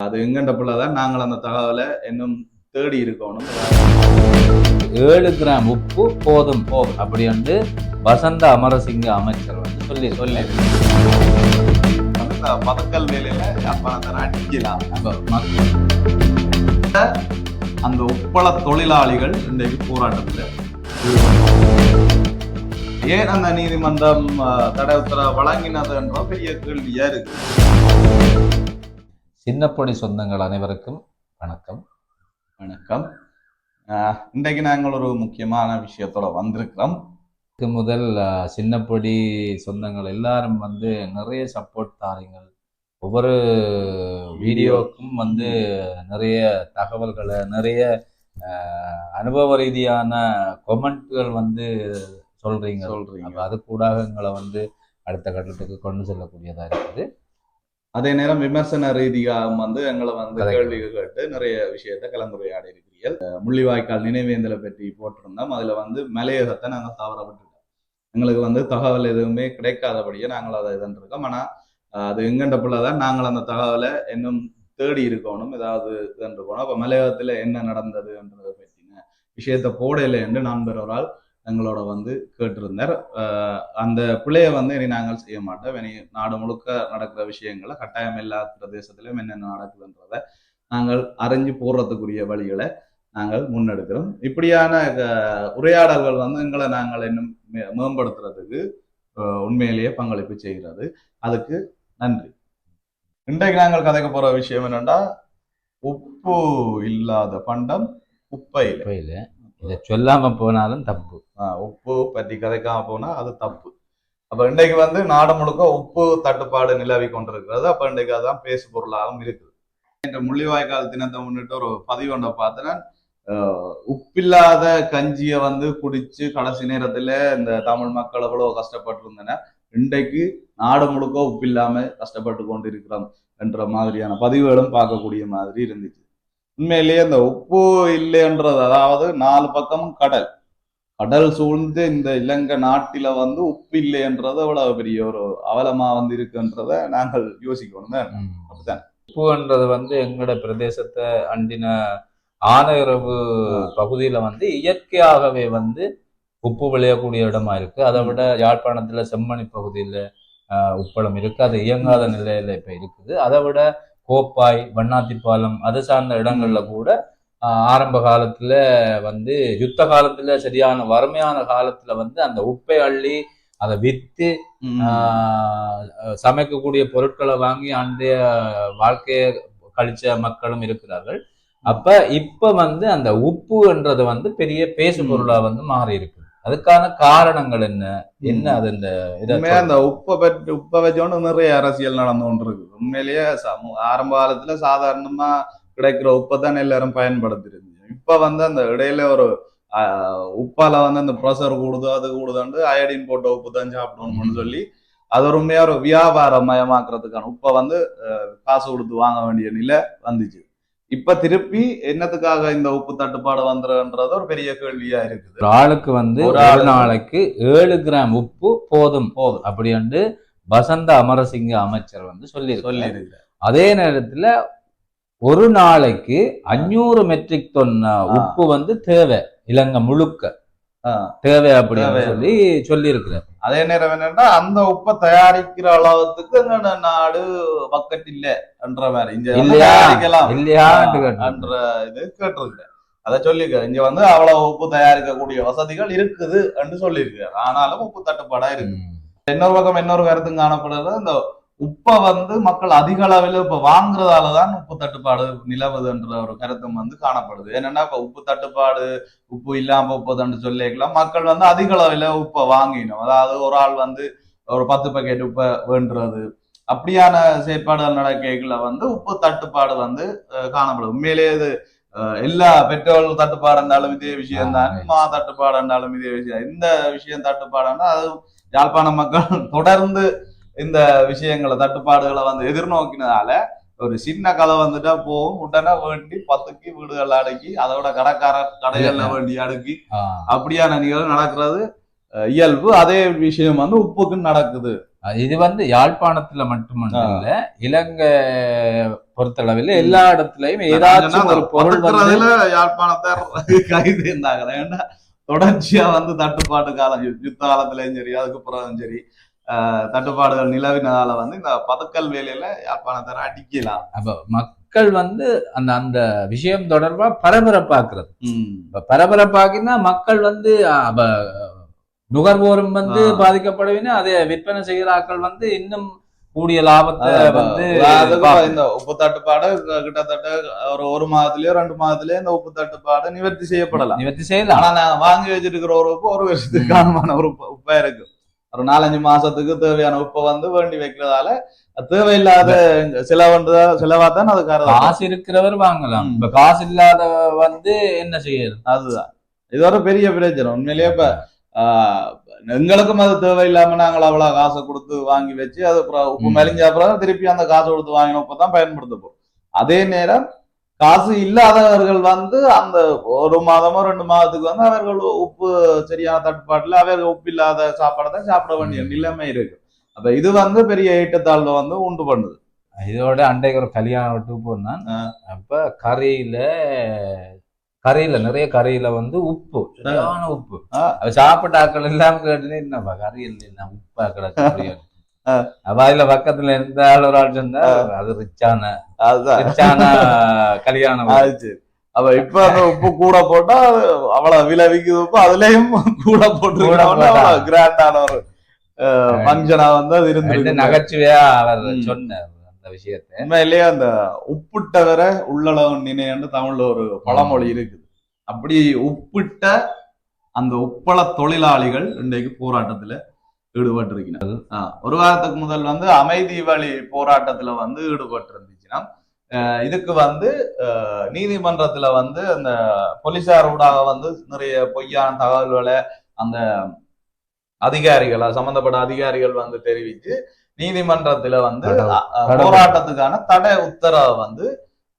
அது எங்கண்ட பிள்ளைதான் நாங்கள் அந்த தகவலை இன்னும் தேடி இருக்கணும். 7 கிராம் உப்பு போதும் அப்படி வந்து வசந்த அமரசிங்க அமைச்சர் வந்து சொல்லி பதக்கல் வேலையில அப்ப அடிக்கலாம். அந்த உப்பள தொழிலாளிகள் இன்றைக்கு போராட்டத்துல ஏன் அந்த நீதிமன்றம் தடை உத்தரவு வழங்கினது என்ற பெரிய கேள்வியா இருக்கு. சின்னப்பொடி சொந்தங்கள் அனைவருக்கும் வணக்கம். இன்றைக்கு நாங்கள் ஒரு முக்கியமான விஷயத்தோட வந்திருக்கிறோம். முதல் சின்னப்பொடி சொந்தங்கள் எல்லாரும் வந்து நிறைய சப்போர்ட் தாரீங்கள். ஒவ்வொரு வீடியோவுக்கும் வந்து நிறைய தகவல்களை, நிறைய அனுபவ ரீதியான கொமெண்ட்கள் வந்து சொல்றீங்க. அது கூட எங்களை வந்து அடுத்த கட்டத்துக்கு கொண்டு செல்லக்கூடியதா இருக்குது. அதே நேரம் விமர்சன ரீதியாக வந்து எங்களை வந்து கேள்விகள் கேட்டு நிறைய விஷயத்த கலந்துரையாடி இருக்கிறீர்கள். முள்ளிவாய்க்கால் நினைவேந்தலை பற்றி போட்டிருந்தோம். அதுல வந்து மலையகத்தை நாங்கள் தவற விட்டுட்டோம். எங்களுக்கு வந்து தகவல் எதுவுமே கிடைக்காதபடியே நாங்கள் அதை இதன்றிருக்கோம். ஆனா அது எங்கண்ட பிள்ளைதான் நாங்கள் அந்த தகவலை இன்னும் தேடி இருக்கணும், ஏதாவது இதன்றிருக்கணும். அப்ப மலையகத்துல என்ன நடந்ததுன்றதை பற்றின விஷயத்த போடையில என்று நண்பர் ஒரு ஆள் எங்களோட வந்து கேட்டிருந்தார். அந்த பிள்ளைய வந்து இனி நாங்கள் செய்ய மாட்டோம். இனி நாடு முழுக்க நடக்கிற விஷயங்களை கட்டாயம் எல்லா பிரதேசத்திலும் என்னென்ன நடக்குதுன்றதை நாங்கள் அறிஞ்சு போடுறதுக்குரிய வழிகளை நாங்கள் முன்னெடுக்கிறோம். இப்படியான உரையாடல்கள் வந்து எங்களை நாங்கள் இன்னும் மேம்படுத்துறதுக்கு உண்மையிலேயே பங்களிப்பு செய்கிறது. அதுக்கு நன்றி. இன்றைக்கு நாங்கள் கதைக்க போற விஷயம் என்னன்னா, உப்பு இல்லாத பண்டம் குப்பையில. இதை சொல்லாம போனாலும் தப்பு. உப்பு பற்றி கதைக்காம போனா அது தப்பு. அப்ப இன்றைக்கு வந்து நாடு முழுக்க உப்பு தட்டுப்பாடு நிலவி கொண்டிருக்கிறது. அப்ப இன்றைக்கு அதான் பேசு பொருளாகவும் இருக்குது. இந்த முள்ளிவாய்க்கால் தினத்தை முன்னிட்டு ஒரு பதிவு ஒன்றை பார்த்தேன்னா, உப்பில்லாத கஞ்சியை வந்து குடிச்சு கடைசி நேரத்துல இந்த தமிழ் மக்கள் எவ்வளவு கஷ்டப்பட்டு இருந்தன, இன்றைக்கு நாடு முழுக்க உப்பு இல்லாம கஷ்டப்பட்டு கொண்டு இருக்கிறோம் என்ற மாதிரியான பதிவுகளும் பார்க்கக்கூடிய மாதிரி இருந்துச்சு. உண்மையிலேயே இந்த உப்பு இல்லைன்றது, அதாவது 4 பக்கமும் கடல் சூழ்ந்து இந்த இலங்கை நாட்டில வந்து உப்பு இல்லைன்றது அவ்வளவு பெரிய ஒரு அவலமா வந்து இருக்குன்றத நாங்கள் யோசிக்கணும். அப்படித்தான் உப்புன்றது வந்து எங்களோட பிரதேசத்தை அண்டின ஆனையரவு பகுதியில வந்து இயற்கையாகவே வந்து உப்பு விளையக்கூடிய இடமா இருக்கு. அதை விட யாழ்ப்பாணத்துல செம்மணி பகுதியில உப்பளம் இருக்கு. அது இயங்காத நிலையில இப்ப இருக்குது. அதை விட கோப்பாய், வண்ணாத்திப்பாலம் அது சார்ந்த இடங்கள்ல கூட ஆரம்ப காலத்துல வந்து யுத்த காலத்துல சரியான வறுமையான காலத்துல வந்து அந்த உப்பை அள்ளி அதை வித்து சமைக்கக்கூடிய பொருட்களை வாங்கி அன்றைய வாழ்க்கையை கழிச்ச மக்களும் இருக்கிறார்கள். அப்ப இப்ப வந்து அந்த உப்புன்றது வந்து பெரிய பேசு பொருளா வந்து மாறி இருக்கு. அதுக்கான காரணங்கள் என்ன அது அந்த உப்பை வச்சோன்னு நிறைய அரசியல் நடந்து கொண்டு இருக்கு. உண்மையிலேயே ஆரம்ப காலத்துல சாதாரணமா கிடைக்கிற உப்பை தான் எல்லாரும் பயன்படுத்திருந்தீங்க. இப்ப வந்து அந்த இடையில ஒரு உப்பால வந்து அந்த ப்ரெஷர் கூடுது, அது கூடுதாண்டு அயடின் போட்ட உப்பு தான் சாப்பிடணும்னு சொல்லி அது ஒரு உண்மையா ஒரு வியாபார மயமாக்குறதுக்கான உப்பை வந்து காசு கொடுத்து வாங்க வேண்டிய நிலை வந்துச்சு. இப்ப திருப்பி என்னத்துக்காக இந்த உப்பு தட்டுப்பாடு வந்துடுன்றது ஒரு பெரிய கேள்வியா இருக்குது. ஒரு ஆளுக்கு வந்து ஒரு நாளைக்கு 7 கிராம் உப்பு போதும் அப்படி வந்து வசந்த அமரசிங்க அமைச்சர் வந்து சொல்லி இருக்கிறார். அதே நேரத்துல ஒரு நாளைக்கு 500 மெட்ரிக் டன் உப்பு வந்து தேவை, இலங்கை முழுக்க தேவை அப்படின்னு சொல்லி இருக்கிறார். அதே நேரம் என்னன்னா, அந்த உப்பை தயாரிக்கிற அளவுக்கு நாடு பக்கெட் இல்ல என்ற மாதிரி இல்லையா என்ற இது கேட்டிருக்கிறேன். அதை சொல்லியிருக்காரு. இங்க வந்து அவ்வளவு உப்பு தயாரிக்கக்கூடிய வசதிகள் இருக்குது என்று சொல்லியிருக்காரு. ஆனாலும் உப்பு தட்டுப்பாடா இருக்கு. இன்னொரு பக்கம் இன்னொரு கருத்து காணப்படுறது, இந்த உப்பை வந்து மக்கள் அதிக அளவில் இப்ப வாங்குறதாலதான் உப்பு தட்டுப்பாடு நிலவுதுன்ற ஒரு கருத்தும் வந்து காணப்படுது. என்னன்னா, இப்ப உப்பு தட்டுப்பாடு, உப்பு இல்லாம போகுதுன்னு சொல்லிக்கலாம். மக்கள் வந்து அதிக அளவில் உப்பை வாங்கினோம். அதாவது ஒரு ஆள் வந்து ஒரு 10 பேக்கெட் உப்பை வேண்டுறது, அப்படியான செயற்பாடுகள் நடக்கைகளை வந்து உப்பு தட்டுப்பாடு வந்து காணப்படுது. உண்மையிலேயே இது எல்லா பெட்ரோல் தட்டுப்பாடு இருந்தாலும் இதே விஷயம் தான், மா தட்டுப்பாடு இருந்தாலும் இதே விஷயம். இந்த விஷயம் தட்டுப்பாடுன்னா அது யாழ்ப்பாண மக்கள் தொடர்ந்து இந்த விஷயங்களை தட்டுப்பாடுகளை வந்து எதிர்நோக்கினதால ஒரு சின்ன கதை வந்துட்டா போகும், உடனே வேண்டி 10க்கு வீடுகள் அடுக்கி, அதோட கடைகள்ல வேண்டி அடுக்கி, அப்படியான நிகழ்வு நடக்கிறது இயல்பு. அதே விஷயம் வந்து உப்புக்கு நடக்குது இது வந்து யாழ்ப்பாணத்துல மட்டுமல்ல, இலங்கை பொறுத்தளவில் எல்லா இடத்துலயும் ஏதாச்சும் ஒரு பொருள் வந்து யாழ்ப்பாணத்தார் கைது இருந்தாங்க. ஏன்னா தொடர்ச்சியா வந்து தட்டுப்பாட்டு காலம், யுத்த காலத்திலயும் சரி, அதுக்கு பிறகும் சரி, தட்டுப்பாடுகள் நிலவினதால வந்து இந்த பதக்கல் வேலையில யாழ்ப்பாணத்தார அடிக்கலாம். அப்ப மக்கள் வந்து அந்த அந்த விஷயம் தொடர்பா பரபரப்பாக்குறது. பரபரப்பாக்கினா மக்கள் வந்து நுகர்வோரும் வந்து பாதிக்கப்படவில்லை, அதை விற்பனை செய்கிற ஆட்கள் வந்து இன்னும் கூடிய லாபத்தை வந்து இந்த உப்பு தட்டுப்பாடு கிட்டத்தட்ட ஒரு மாதத்திலயோ 2 மாதத்திலயோ இந்த உப்பு தட்டுப்பாடு நிவர்த்தி செய்யப்படலாம். ஆனா நான் வாங்கி வச்சிருக்கிற ஒரு உப்பு ஒரு வருஷத்துக்கு காரணமான ஒரு உப்பா இருக்கு. ஒரு 4-5 மாசத்துக்கு தேவையான உப்பை வந்து வேண்டி வைக்கிறதால தேவையில்லாத செலவாதான் அது காசு இருக்கிறவர் வாங்கலாம். இப்ப காசு இல்லாத வந்து என்ன செய்யறது? அதுதான் இது ஒரு பெரிய பிரச்சனை உண்மையிலேயே. இப்ப எங்களுக்கும் அது தேவையில்லாம நாங்கள் அவ்வளவு காசை கொடுத்து வாங்கி வச்சு அது உப்பு மெலிஞ்ச அப்புறம் திருப்பி அந்த காசை கொடுத்து வாங்கின உப்பு தான் பயன்படுத்த போறோம். அதே நேரம் காசு இல்லாதவர்கள் வந்து அந்த 1 மாதமோ 2 மாதத்துக்கு வந்து அவர்கள் உப்பு சரியான தட்டுப்பாட்டுல அவர்கள் உப்பு இல்லாத சாப்பாடை தான் சாப்பிட வேண்டிய நிலைமை இருக்கு. அப்ப இது வந்து பெரிய ஏற்றத்தாழ்வை வந்து உண்டு பண்ணுது. இதோட அன்றைக்கு ஒரு கல்யாணம் விட்டு போனான். அப்ப கரையில நிறைய கரையில வந்து உப்பு, சரியான உப்பு. சாப்பிட்ட ஆக்கள் இல்லாம கேட்டு என்னப்பா கரையில் இல்லை உப்பா கிடக்கு. அப்ப அதுல பக்கத்துல இருந்த ஒரு ஆள் சொன்னா அது ரிச்சான கல்யாணம் ஆச்சு. அப்ப இப்ப அந்த உப்பு கூட போட்டா அவ்வளவு விலை விக்குது உப்பு, அதுலயும் கூட போட்டு கிராண்டான ஒரு பங்கனா வந்து அது இருந்து நகைச்சுவையா அவர் சொன்ன அந்த விஷயத்தை. உண்மையிலேயே அந்த உப்புட்ட வர உள்ளளவு நினைன்னு தமிழ்ல ஒரு பழமொழி இருக்குது. அப்படி உப்பிட்ட அந்த உப்பள தொழிலாளிகள் இன்றைக்கு போராட்டத்துல ஈடுபட்டிருக்கிறார். ஒரு வாரத்துக்கு முதல் வந்து அமைதி வழி போராட்டத்துல வந்து ஈடுபட்டு இருந்துச்சுன்னா இதுக்கு வந்து நீதிமன்றத்துல வந்து அந்த போலீசார் ஊடாக வந்து நிறைய பொய்யான தகவல்களை அந்த அதிகாரிகள் சம்பந்தப்பட்ட அதிகாரிகள் வந்து தெரிவித்து நீதிமன்றத்துல வந்து போராட்டத்துக்கான தடை உத்தரவை வந்து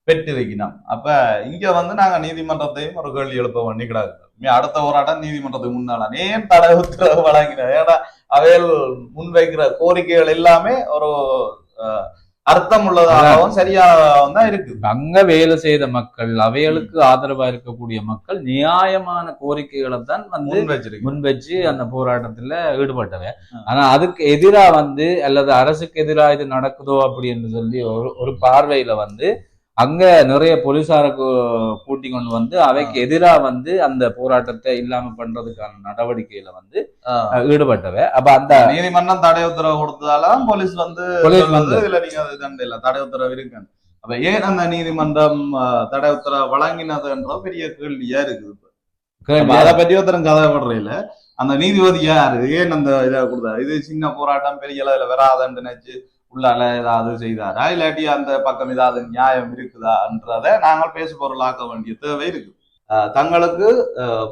பெற்று வைக்கணும். அப்ப இங்க வந்து நாங்க நீதிமன்றத்தையும் ஒரு கேள்வி எழுப்ப பண்ணி கிடாது. அடுத்த போராட்டம் நீதிமன்றத்துக்கு முன்னால ஏன் தடை உத்தரவு வழங்கின? ஏன்னா அவைகள் முன்வைக்கிற கோரிக்கைகள் எல்லாமே ஒரு அர்த்தம் உள்ளதாகவும் சரியாகவும் தான் இருக்கு. அங்க வேலை செய்த மக்கள், அவைகளுக்கு ஆதரவா இருக்கக்கூடிய மக்கள் நியாயமான கோரிக்கைகளை தான் வந்து முன் வச்சு அந்த போராட்டத்துல ஈடுபட்டவன். ஆனா அதுக்கு எதிரா வந்து அல்லது அரசுக்கு எதிராக இது நடக்குதோ அப்படின்னு சொல்லி ஒரு பார்வையில வந்து அங்க நிறைய போலீசாருக்கு கூட்டி கொண்டு வந்து அவைக்கு எதிராக வந்து அந்த போராட்டத்தை இல்லாம பண்றதுக்கான நடவடிக்கையில வந்து ஈடுபட்டவ. அப்ப அந்த நீதிமன்றம் தடை உத்தரவு கொடுத்ததால போலீஸ் வந்து இதுல நீங்க இல்ல தடை உத்தரவு இருக்கு. அப்ப ஏன் அந்த நீதிமன்றம் தடை உத்தரவு வழங்கினதுன்ற பெரிய கேள்வியா இருக்குது. அதை பற்றி ஒருத்தரும் கதைப்படுற இல்ல. அந்த நீதிபதி யாரு, ஏன் அந்த இதை கொடுத்தாரு? இது சின்ன போராட்டம் பெரிய அளவுல வராதுன்னு நினைச்சு உள்ளால ஏதாவது செய்தாரா, இல்லாட்டி அந்த பக்கம் ஏதாவது நியாயம் இருக்குதான்றத நாங்கள் பேசு பொருளாக்க வேண்டிய தேவை இருக்கு. தங்களுக்கு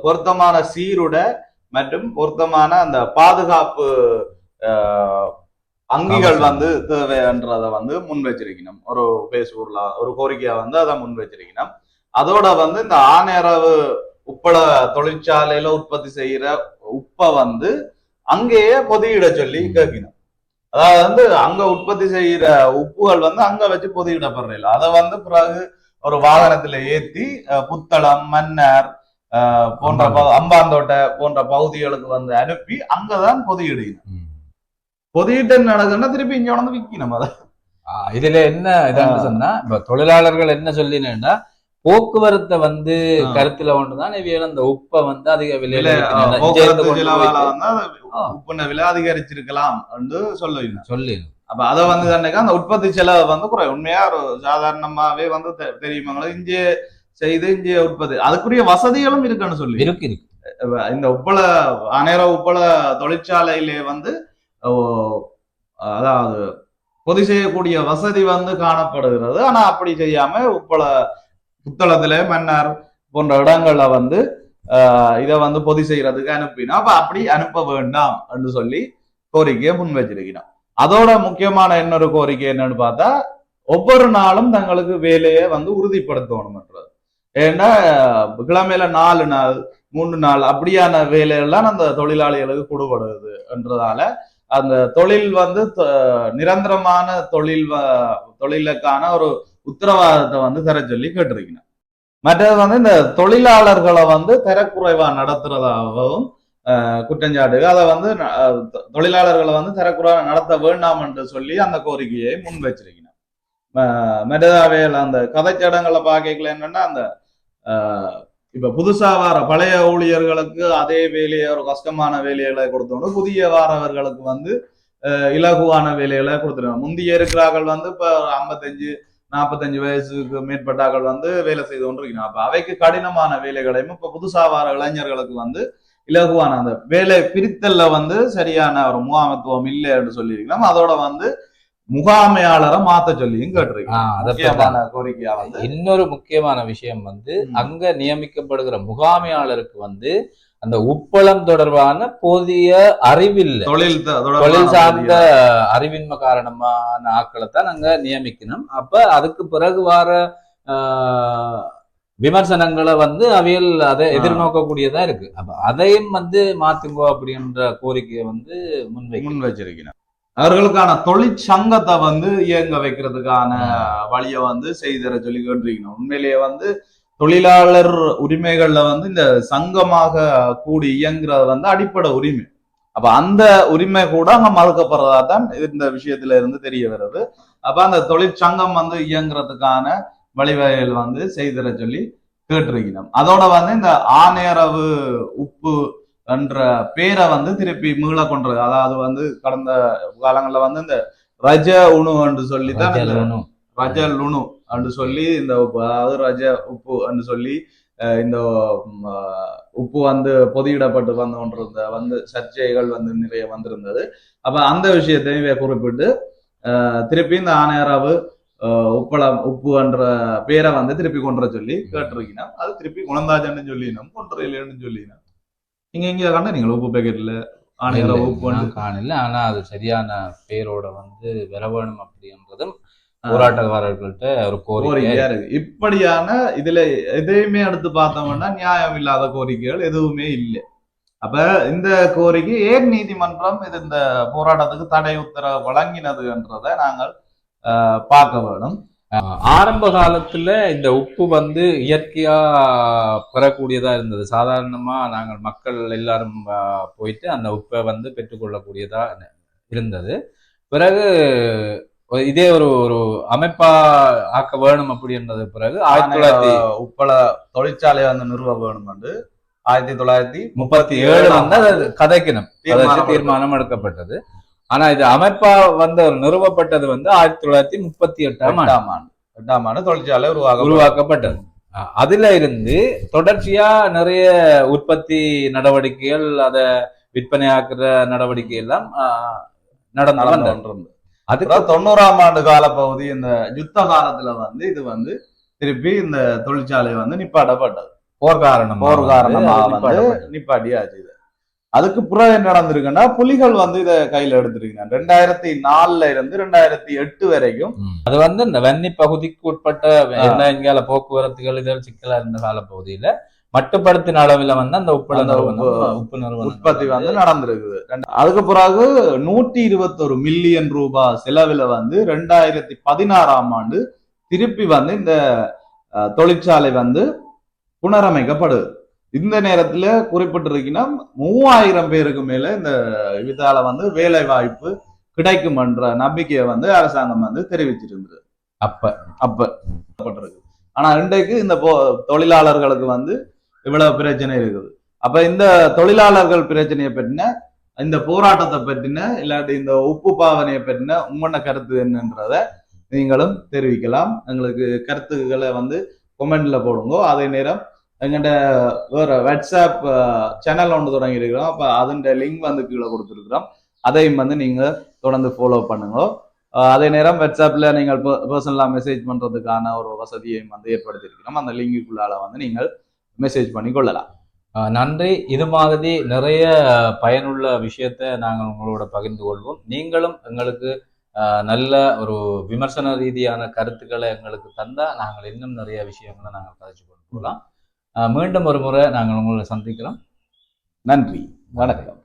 பொருத்தமான சீருட மற்றும் பொருத்தமான அந்த பாதுகாப்பு அங்கிகள் வந்து தேவைன்றத வந்து முன் வச்சிருக்கணும். ஒரு பேசுபொருளா ஒரு கோரிக்கையா வந்து அதை முன் வச்சிருக்கணும். அதோட வந்து இந்த ஆனேரவு உப்பள தொழிற்சாலையில உற்பத்தி செய்யற உப்பை வந்து அங்கேயே பொதியிட சொல்லி கேட்கணும். அதாவது வந்து அங்க உற்பத்தி செய்யற உப்புகள் வந்து அங்க வச்சு பொதியிடப்படுற, அதை வந்து பிறகு ஒரு வாகனத்துல ஏத்தி புத்தளம், மன்னார் போன்ற அம்பாந்தோட்டை போன்ற பகுதிகளுக்கு வந்து அனுப்பி அங்கதான் பொதியிடணும். பொதியிட்டு நடக்குன்னா திருப்பி இங்க வந்து விற்கணும். அதை இதுல என்ன இதான்னு சொன்னா, இப்ப தொழிலாளர்கள் என்ன சொல்லினா போக்குவரத்தை வந்து கருத்துல கொண்டுதான் அந்த உப்பை வந்து அதிக விலையில உப்பு விலை அதிகரிச்சிருக்கலாம் என்று சொல்லி அப்ப அதை வந்து தன்னைக்கு அந்த உற்பத்தி செலவு வந்து குறை. உண்மையா ஒரு சாதாரணமாவே வந்து தெரியுமாங்களா, இங்கே செய்து இங்கே உற்பத்தி அதுக்குரிய வசதிகளும் இருக்குன்னு சொல்லி இருக்கு. இந்த உப்பள அநேர உப்பள தொழிற்சாலையிலே வந்து அதாவது பொதி செய்யக்கூடிய வசதி வந்து காணப்படுகிறது. ஆனா அப்படி செய்யாம புத்தளத்துல, மன்னார் போன்ற இடங்கள்ல வந்து இதை வந்து பொதி செய்யறதுக்கு அனுப்பினா அப்ப அப்படி அனுப்ப வேண்டாம் என்று சொல்லி கோரிக்கையை முன் வச்சிருக்கிறோம். அதோட முக்கியமான இன்னொரு கோரிக்கை என்னன்னு பார்த்தா, ஒவ்வொரு நாளும் தங்களுக்கு வேலையை வந்து உறுதிப்படுத்தணும்ன்றது. ஏன்னா கிழமையில 4 நாள் 3 நாள் அப்படியான வேலையெல்லாம் அந்த தொழிலாளிகளுக்கு கொடுபடுது என்றதால அந்த தொழில் வந்து நிரந்தரமான தொழிலுக்கான ஒரு உத்தரவாதத்தை வந்து தர சொல்லி கேட்டிருக்கணும். மற்றது வந்து இந்த தொழிலாளர்களை வந்து தரக்குறைவா நடத்துறதாகவும் குற்றஞ்சாட்டு. அதை வந்து தொழிலாளர்களை வந்து தரக்குறைவா நடத்த வேண்டாம் என்று சொல்லி அந்த கோரிக்கையை முன் வச்சிருக்கணும். மெடதாவையில் அந்த கதைச்சடங்களை பார்க்கல என்னன்னா அந்த இப்ப புதுசா வார பழைய ஊழியர்களுக்கு அதே வேலையை ஒரு கஷ்டமான வேலைகளை கொடுத்தோம், புதிய வாரவர்களுக்கு வந்து இலகுவான வேலைகளை கொடுத்துருவாங்க. முந்தைய இருக்கிறார்கள் வந்து இப்ப 55-45 வயசுக்கு மேற்பட்டார்கள் வந்து வேலை செய்து கொண்டிருக்கணும். அப்ப அவைக்கு கடினமான வேலைகளையும் இப்ப புதுசா வார இளைஞர்களுக்கு வந்து இலகுவான அந்த வேலை பிரித்தல்ல வந்து சரியான ஒரு முகாமத்துவம் இல்லை என்று சொல்லியிருக்கலாம். அதோட வந்து முகாமையாளரை மாத்த சொல்லியும் கேட்டிருக்கீங்க. கோரிக்கையா வந்து இன்னொரு முக்கியமான விஷயம் வந்து அங்க நியமிக்கப்படுகிற முகாமையாளருக்கு வந்து அந்த உப்பளம் தொடர்பான போதிய அறிவில்லை, தொழில் சார்ந்த அறிவின்மை காரணமான ஆட்களைத்தான் அங்க நியமிக்கணும். அப்ப அதுக்கு பிறகு வர விமர்சனங்களை வந்து அவையில் அதை எதிர்நோக்கக்கூடியதா இருக்கு. அப்ப அதையும் வந்து மாத்துங்கோ அப்படின்ற கோரிக்கையை வந்து முன் வச்சிருக்கணும். அவர்களுக்கான தொழிற்சங்கத்தை வந்து இயங்க வைக்கிறதுக்கான வழியை வந்து செய்தர சொல்லி கேட்டிருக்கணும். உண்மையிலேயே வந்து தொழிலாளர் உரிமைகள்ல வந்து இந்த சங்கமாக கூடி இயங்குறது வந்து அடிப்படை உரிமை. அப்ப அந்த உரிமை கூட அங்க மறுக்கப்படுறதா தான் இந்த விஷயத்துல இருந்து தெரிய வருது. அப்ப அந்த தொழிற்சங்கம் வந்து இயங்குறதுக்கான வழிவகைகள் வந்து செய்தர சொல்லி கேட்டிருக்கணும். அதோட வந்து இந்த ஆநேரவு உப்பு என்ற பேரை வந்து திருப்பி மீள கொண்டது. அதாவது வந்து கடந்த காலங்கள்ல வந்து இந்த ரஜ உணு என்று சொல்லித்தான் ரஜ லுணு என்று சொல்லி இந்த உப்பு, அதாவது ரஜ உப்பு என்று சொல்லி இந்த உப்பு வந்து பொதியிடப்பட்டு வந்து கொண்டிருந்த வந்து சர்ச்சைகள் வந்து நிறைய வந்திருந்தது. அப்ப அந்த விஷயத்தையும் குறிப்பிட்டு திருப்பி இந்த ஆனேராவு உப்பு என்ற பேரை வந்து திருப்பி கொண்டு சொல்லி கேட்டிருக்கணும். அது திருப்பி குணந்தாஜன்னு சொல்லினோம், கொன்றையிலேன்னு சொல்லினோம். நீங்க இங்க கண்ட நீங்கள் உப்பு பேக்கெட்ல ஆணையர உப்பு காணல. ஆனா அது சரியான பேரோட வந்து வரவேணும் அப்படின்றதும் போராட்டக்காரர்கள்ட்ட ஒரு கோரிக்கையா இருக்கு. இப்படியான இதுல எதையுமே எடுத்து பார்த்தோம்னா நியாயம் இல்லாத கோரிக்கைகள் எதுவுமே இல்லை. அப்ப இந்த கோரிக்கை ஏன் நீதிமன்றம் இது இந்த போராட்டத்துக்கு தடை உத்தரவு வழங்கினது என்றதை நாங்கள் பார்க்க வேணும். ஆரம்ப காலத்துல இந்த உப்பு வந்து இயற்கையா பெறக்கூடியதா இருந்தது. சாதாரணமா நாங்கள் மக்கள் எல்லாரும் போயிட்டு அந்த உப்பை வந்து பெற்றுக்கொள்ளக்கூடியதா இருந்தது. பிறகு இதே ஒரு அமைப்பா ஆக்க வேணும் அப்படின்றது பிறகு 1900 உப்பள தொழிற்சாலையை வந்து நிறுவ வேணும் என்று 1937 வந்து கதைக்கணும் தீர்மானம் எடுக்கப்பட்டது. ஆனா இது அமைப்பா வந்து நிறுவப்பட்டது வந்து 1938ஆம் ஆண்டு தொழிற்சாலை உருவாக்கப்பட்டது. அதுல இருந்து தொடர்ச்சியா நிறைய உற்பத்தி நடவடிக்கைகள், அதை விற்பனையாக்குற நடவடிக்கை எல்லாம் நடந்து அதுக்கு 90ஆம் ஆண்டு காலப்பகுதி இந்த யுத்த காலத்துல வந்து இது வந்து திருப்பி இந்த தொழிற்சாலை வந்து நிப்பாட்டப்பட்டது. போர் காரணமா வந்து நிப்பாட்டியாச்சு. அதுக்கு பிறகு என்ன நடந்திருக்குன்னா புலிகள் வந்து இதை கையில எடுத்திருக்காங்க. 2004 இருந்து 2008 வரைக்கும். அது வந்து இந்த வன்னி பகுதிக்கு உட்பட்ட இங்கால போக்குவரத்துகள் இதழ் சிக்கலா இருந்த கால பகுதியில மட்டுப்படுத்தின அளவுல வந்து அந்த உப்பு நிறுவனம் உற்பத்தி வந்து நடந்திருக்குது. அதுக்கு பிறகு 121 மில்லியன் ரூபாய் செலவுல வந்து 2016ஆம் ஆண்டு திருப்பி வந்து இந்த தொழிற்சாலை வந்து புனரமைக்கப்படுது. இந்த நேரத்துல குறிப்பிட்டிருக்கீங்கன்னா 3000 பேருக்கு மேல இந்த இதால வந்து வேலை வாய்ப்பு கிடைக்கும் என்ற நம்பிக்கையை வந்து அரசாங்கம் வந்து தெரிவிச்சிருந்தது. அப்ப ஆனா இன்றைக்கு இந்த தொழிலாளர்களுக்கு வந்து இவ்வளவு பிரச்சனை இருக்குது. அப்ப இந்த தொழிலாளர்கள் பிரச்சனையை பற்றின, இந்த போராட்டத்தை பற்றின, இல்லாட்டி இந்த உப்பு பாவனையை பற்றின உங்களோட கருத்து என்னன்றத நீங்களும் தெரிவிக்கலாம். எங்களுக்கு கருத்துக்களை வந்து கொமெண்ட்ல போடுங்க. அதே நேரம் எங்கிட்ட வேற வாட்ஸ்அப் சேனல் ஒன்று தொடங்கி இருக்கிறோம். அப்ப அதோட லிங்க் வந்து கீழே கொடுத்துருக்குறோம். அதையும் வந்து நீங்க தொடர்ந்து ஃபாலோ பண்ணுங்க. அதே நேரம் வாட்ஸ்அப்ல நீங்கள் பர்சனலா மெசேஜ் பண்றதுக்கான ஒரு வசதியையும் வந்து ஏற்படுத்தியிருக்கிறோம். அந்த லிங்குக்குள்ளால வந்து நீங்கள் மெசேஜ் பண்ணி கொள்ளலாம். நன்றி. இது மாதிரி நிறைய பயனுள்ள விஷயத்த நாங்கள் உங்களோட பகிர்ந்து கொள்வோம். நீங்களும் எங்களுக்கு நல்ல ஒரு விமர்சன ரீதியான கருத்துக்களை எங்களுக்கு தந்தா நாங்கள் இன்னும் நிறைய விஷயங்களை நாங்கள் கதைச்சு கொண்டு போகலாம். மீண்டும் ஒரு முறை நாங்கள் உங்களை சந்திக்கிறோம். நன்றி, வணக்கம்.